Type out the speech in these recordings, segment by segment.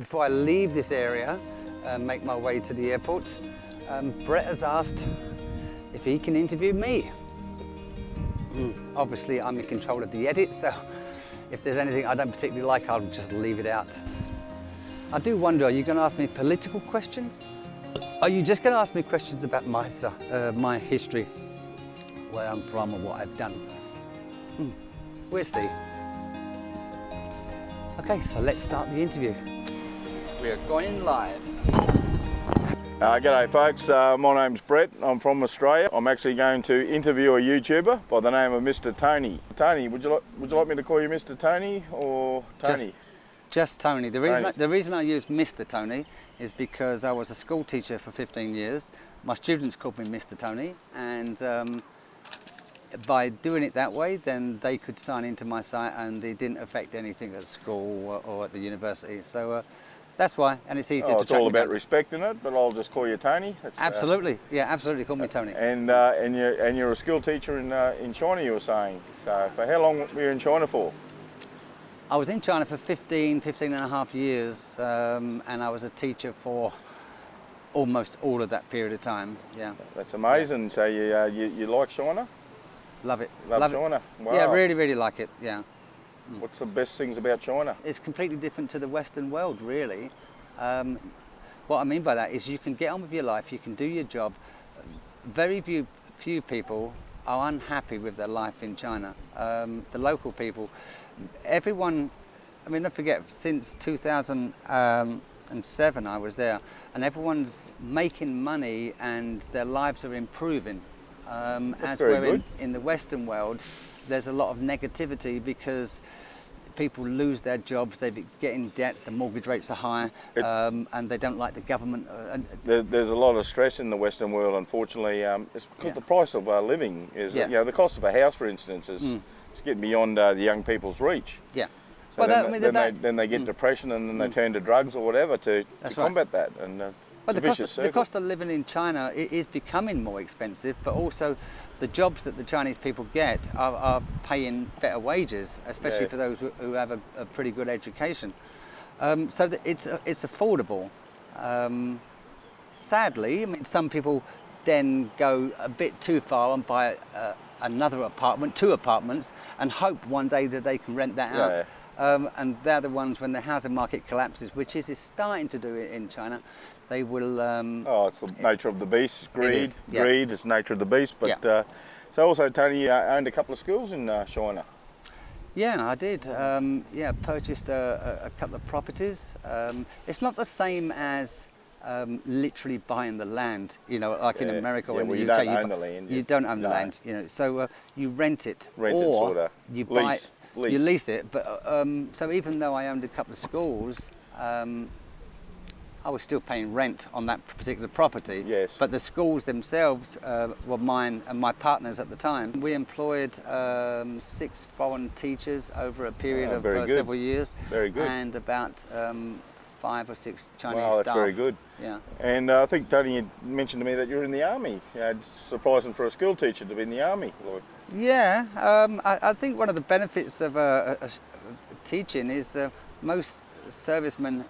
Before I leave this area and make my way to the airport, Brett has asked if he can interview me. Obviously, I'm in control of the edit, so if there's anything I don't particularly like, I'll just leave it out. I do wonder, are you going to ask me political questions? Are you just going to ask me questions about my history, where I'm from and what I've done? We'll see. Okay, so let's start the interview. We are going live. G'day folks, my name's Brett, I'm from Australia. I'm actually going to interview a YouTuber by the name of Mr. Tony. Tony, would you like me to call you Mr. Tony or Tony? Just Tony. The reason I use Mr. Tony is because I was a school teacher for 15 years. My students called me Mr. Tony, and by doing it that way, then they could sign into my site and it didn't affect anything at school or at the university. So that's why, and it's easier to track. It's all about respecting it, but I'll just call you Tony. Absolutely, yeah, absolutely. Call me Tony. And you're a school teacher in China, you were saying. So for how long were you in China for? I was in China for 15 and a half years, and I was a teacher for almost all of that period of time. Yeah. That's amazing. Yeah. So you like China? Love it. Love China. Wow. Yeah, really like it. Yeah. What's the best things about China? It's completely different to the Western world, really. What I mean by that is you can get on with your life, you can do your job. Very few people are unhappy with their life in China. The local people, everyone, I mean, don't forget, since 2007 I was there, and everyone's making money and their lives are improving. As we're in the Western world, there's a lot of negativity because people lose their jobs, they get in debt, the mortgage rates are high, and they don't like the government. There's a lot of stress in the Western world, unfortunately. It's because the price of living is, the cost of a house, for instance, is getting beyond the young people's reach. Yeah. So then they get depression and then they turn to drugs or whatever to combat that. And well, the cost of living in China is becoming more expensive, but also the jobs that the Chinese people get are paying better wages, especially for those who have a pretty good education. So that it's affordable. Sadly, I mean, some people then go a bit too far and buy another apartment, 2 apartments, and hope one day that they can rent that out. And they're the ones, when the housing market collapses, which is starting to do it in China, they will... it's the nature of the beast, greed. Greed is the nature of the beast. But so also, Tony, you owned a couple of schools in China. Yeah, I did. Purchased a couple of properties. It's not the same as literally buying the land, like in America or in the UK. You don't own the land. You don't own the land, So you rent it, or you buy it. You lease it, but so even though I owned a couple of schools, I was still paying rent on that particular property. Yes. But the schools themselves were mine and my partners at the time. We employed 6 foreign teachers over a period of several years. Very good. And about 5 or 6 Chinese staff. That's very good. Yeah. And I think, Tony, you mentioned to me that you're in the army. It's surprising for a school teacher to be in the army. Yeah, I think one of the benefits of teaching is most servicemen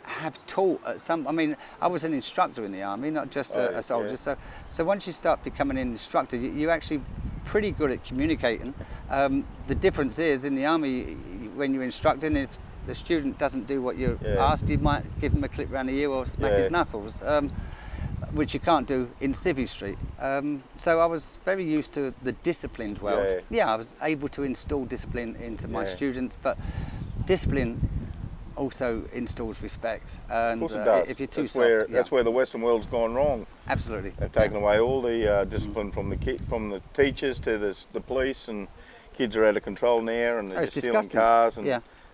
have taught at some. I mean, I was an instructor in the army, not just a soldier. So once you start becoming an instructor, you're actually pretty good at communicating. The difference is in the army, when you're instructing, if the student doesn't do what you're asked, you might give him a clip around the ear or smack his knuckles. Which you can't do in Civvy Street. So I was very used to the disciplined world. Yeah, I was able to install discipline into my students, but discipline also installs respect. And of course it does. If you're too soft, that's where the Western world's gone wrong. Absolutely. They've taken away all the discipline from the teachers to the police, and kids are out of control now, and they're just stealing cars, and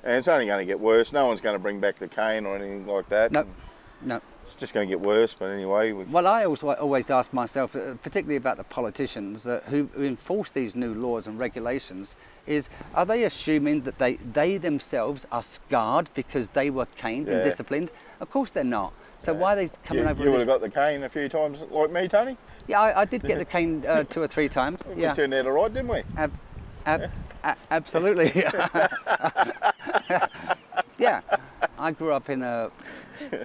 it's only going to get worse. No one's going to bring back the cane or anything like that. No. It's just going to get worse, but anyway. Well, I also always ask myself, particularly about the politicians who enforce these new laws and regulations, are they assuming that they themselves are scarred because they were caned and disciplined? Of course they're not. So why are they coming over? You would have got the cane a few times, like me, Tony? Yeah, I did get the cane 2 or 3 times. We turned out all right, didn't we? Absolutely. Yeah. I grew up in a,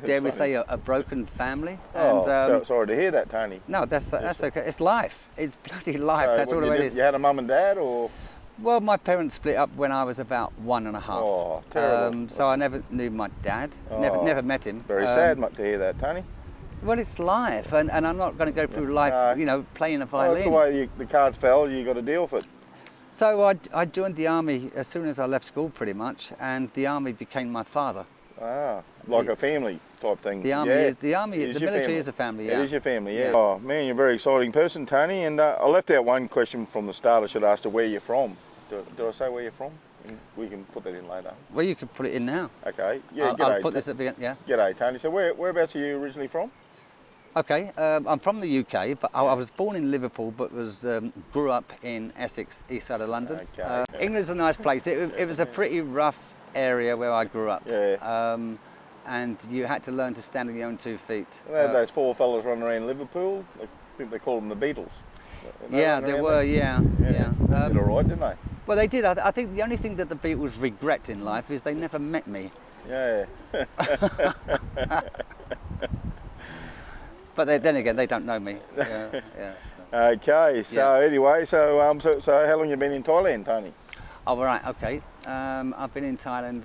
dare we say, a broken family. Oh, so sorry to hear that, Tony. No, that's okay. It's life. It's bloody life. So that's all it is. You had a mum and dad, or? Well, my parents split up when I was about 1.5. Oh, terrible. So I never knew my dad. Oh, Never met him. Very sad to hear that, Tony. Well, it's life, and I'm not going to go through life, you know, playing a violin. That's the way the cards fell. You got to deal with it. So I joined the army as soon as I left school, pretty much, and the army became my father. Ah, like a family type thing. The army is the military is a family. Yeah. It is your family. Yeah. Oh man, you're a very exciting person, Tony. And I left out one question from the start. I should ask you where you're from. Do I say where you're from? We can put that in later. Well, you can put it in now. Okay. Yeah. I'll put this at the end. Yeah. G'day, Tony. So whereabouts are you originally from? Okay, I'm from the UK, but I was born in Liverpool, but grew up in Essex, east side of London. Okay. England's a nice place. It was a pretty rough area where I grew up. Yeah. And you had to learn to stand on your own 2 feet. They had those 4 fellas running around Liverpool. I think they called them the Beatles. Yeah, they were. Yeah. They did all right, didn't they? Well, they did. I think the only thing that the Beatles regret in life is they never met me. Yeah. But then again, they don't know me. Yeah. Okay, so anyway, so how long you been in Thailand, Tony? Oh, right, okay. I've been in Thailand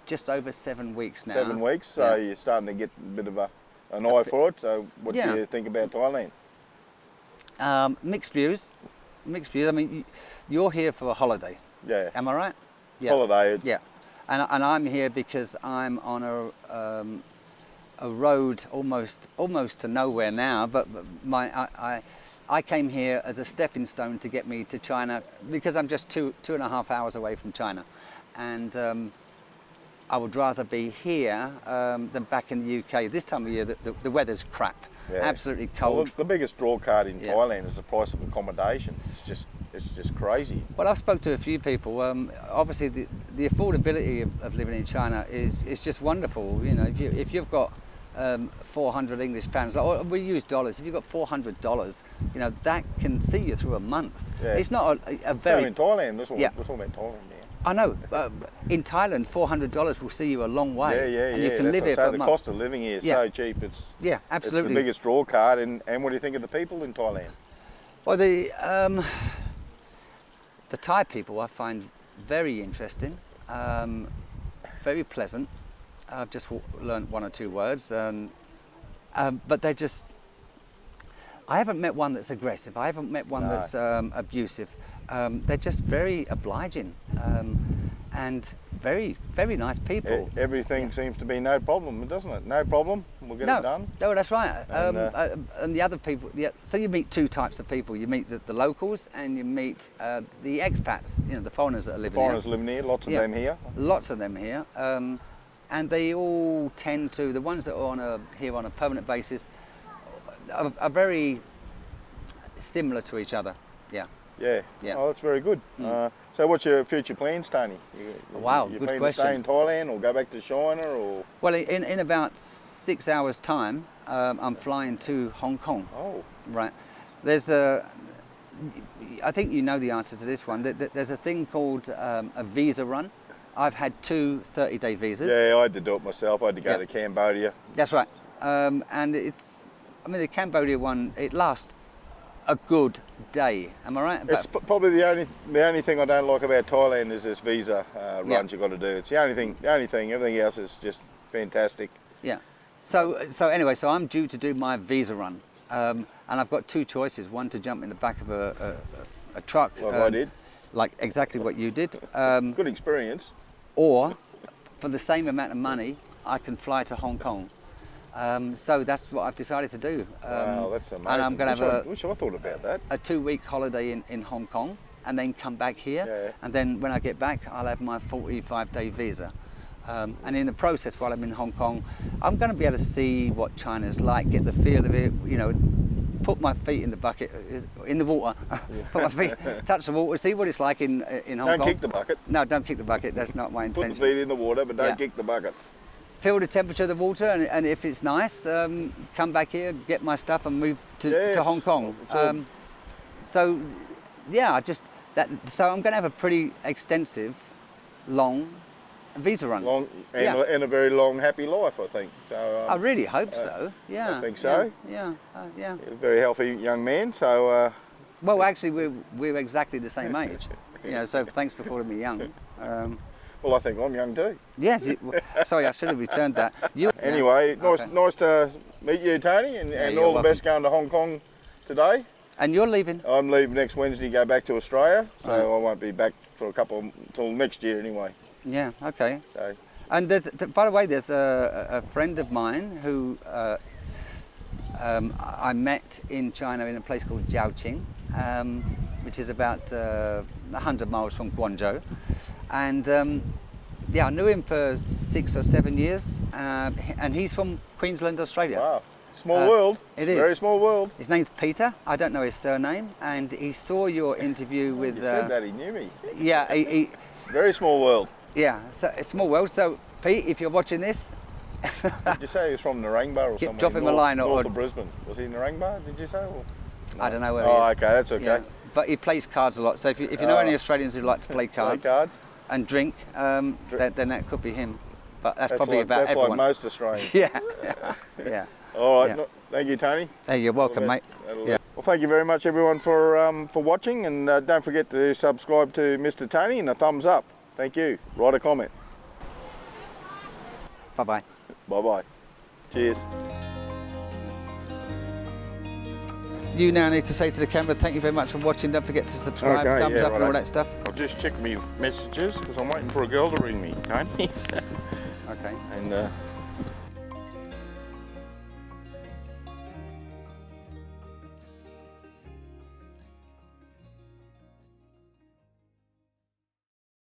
just over 7 weeks now. 7 weeks, so you're starting to get a bit of an eye for it. So what do you think about Thailand? Mixed views. I mean, you're here for a holiday. Yeah. Am I right? Yeah. Holiday. Yeah. And I'm here because I'm on a road almost to nowhere now, but I came here as a stepping stone to get me to China, because I'm just 2.5 hours away from China, and I would rather be here than back in the UK. This time of year the weather's crap, absolutely cold. Well, the biggest draw card in Thailand is the price of accommodation. It's just crazy. Well, I've spoke to a few people. Obviously, the affordability of living in China is just wonderful. You know, if you've got 400 English pounds, or we use dollars. If you've got $400, you know that can see you through a month. Yeah. It's not a very. So in Thailand, we're talking about Thailand. Yeah. I know. In Thailand, $400 will see you a long way. Yeah. And you can live here for a month. The cost of living here is so cheap. It's absolutely. It's the biggest draw card. And what do you think of the people in Thailand? Well, the Thai people I find very interesting, very pleasant. I've just learned 1 or 2 words, but they just. I haven't met one that's aggressive. I haven't met one that's abusive. They're just very obliging and very, very nice people. Everything seems to be no problem, doesn't it? No problem, we'll get it done. No, that's right. And the other people, so you meet 2 types of people. You meet the locals and you meet the expats, you know, the foreigners that are living here. Foreigners living here, lots of them here. Lots of them here. And they all tend to, the ones that are here on a permanent basis, are very similar to each other. Yeah. Oh, that's very good. So what's your future plans, Tony? Wow, you good plan question. to stay in Thailand or go back to China, or? Well, in about 6 hours' time, I'm flying to Hong Kong. Oh. Right. I think you know the answer to this one. There's a thing called a visa run. I've had 2 30-day visas. Yeah, I had to do it myself. I had to go to Cambodia. That's right. And the Cambodia one, it lasts a good day. Am I right? It's probably the only thing I don't like about Thailand is this visa runs you've got to do. It's the only thing. Everything else is just fantastic. Yeah. So anyway, so I'm due to do my visa run, and I've got 2 choices. One, to jump in the back of a truck. Like I did. Like exactly what you did. Good experience. Or, for the same amount of money, I can fly to Hong Kong. So that's what I've decided to do. Wow, that's amazing. And I'm going to have wish I thought about that. A 2-week holiday in Hong Kong, and then come back here. Yeah. And then when I get back, I'll have my 45-day visa. And in the process, while I'm in Hong Kong, I'm going to be able to see what China's like, get the feel of it. You know, put my feet in the bucket, in the water. Put my feet, touch the water, see what it's like in Hong Kong. Don't kick the bucket. No, don't kick the bucket. That's not my intention. Put the feet in the water, but don't kick the bucket. Feel the temperature of the water, and if it's nice, come back here, get my stuff, and move to Hong Kong. So I'm going to have a pretty extensive, long visa run. And a very long, happy life, I think. So I really hope so. Yeah. I think so. Yeah. You're a very healthy young man. So. Well, actually, we're exactly the same age. So thanks for calling me young. Well, I think I'm young too. Yes. Sorry, I should have returned that. Anyway, nice to meet you, Tony, and all the best going to Hong Kong today. And you're leaving? I'm leaving next Wednesday, go back to Australia, so I won't be back for till next year anyway. Yeah. Okay. So. And by the way, there's a friend of mine who I met in China in a place called Jiaoqing, which is about 100 miles from Guangzhou. And I knew him for 6 or 7 years, and he's from Queensland, Australia. Wow, small world. It is. Very small world. His name's Peter. I don't know his surname, and he saw your interview with... You said that, he knew me. Yeah, he very small world. Yeah, so a small world. So, Pete, if you're watching this... Did you say he was from Narangba or somewhere? Drop him a line. North of Brisbane. Was he Narangba, did you say? Or? No. I don't know where he is. Oh, okay, that's okay. Yeah. But he plays cards a lot. So if you know any Australians who like to play cards, and drink, then that could be him. But that's probably like, about that's everyone. Like most Australians. Yeah. All right. Yeah. Thank you, Tony. Hey, you're welcome, mate. Yeah. Well, thank you very much, everyone, for watching, and don't forget to subscribe to Mr. Tony and a thumbs up. Thank you. Write a comment. Bye-bye. Bye-bye. Cheers. You now need to say to the camera, thank you very much for watching. Don't forget to subscribe, thumbs up and all that stuff. I'll just check my messages because I'm waiting for a girl to ring me, Tony. Okay. And